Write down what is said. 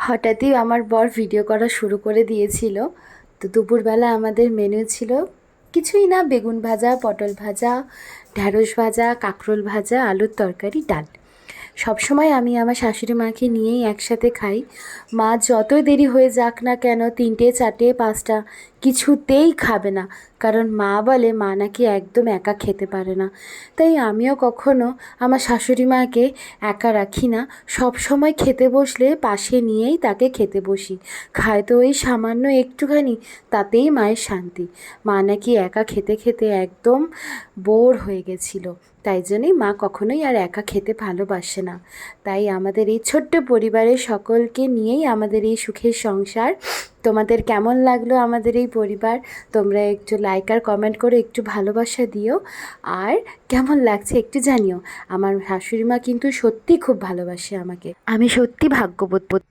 হঠাৎই আমার বর ভিডিও করা শুরু করে দিয়েছিল। তো দুপুরবেলা আমাদের মেনু ছিল কিছুই না, বেগুন ভাজা, পটল ভাজা, ঢ্যাঁড়স ভাজা, কাঁকরোল ভাজা, আলুর তরকারি, ডাল। সবসময় আমি আমার শাশুড়ি মাকে নিয়েই একসাথে খাই। মা যতই দেরি হয়ে যাক না কেন, 3টে 4টে 5টা কিছুতেই খাবে না। কারণ মা বলে মা নাকি একদম একা খেতে পারে না। তাই আমিও কখনো আমার শাশুড়ি মাকে একা রাখি না। সব সময় খেতে বসলে পাশে নিয়েই তাকে খেতে বসি। খায় তো ওই সামান্য একটুখানি, তাতেই মায়ের শান্তি। মা নাকি একা খেতে খেতে একদম বোর হয়ে গেছিলো। তাই জন্যই মা কখনোই আর একা খেতে ভালোবাসে না। তাই আমাদের এই ছোট্ট পরিবারের সকলকে নিয়েই আমাদের এই সুখের সংসার। তোমাদের কেমন লাগলো আমাদের এই পরিবার? তোমরা একটু লাইক আর কমেন্ট করে একটু ভালোবাসা দিও। আর কেমন লাগছে একটু জানিও। আমার শাশুড়ি মা কিন্তু সত্যি খুব ভালোবাসে আমাকে। আমি সত্যি ভাগ্যবতী।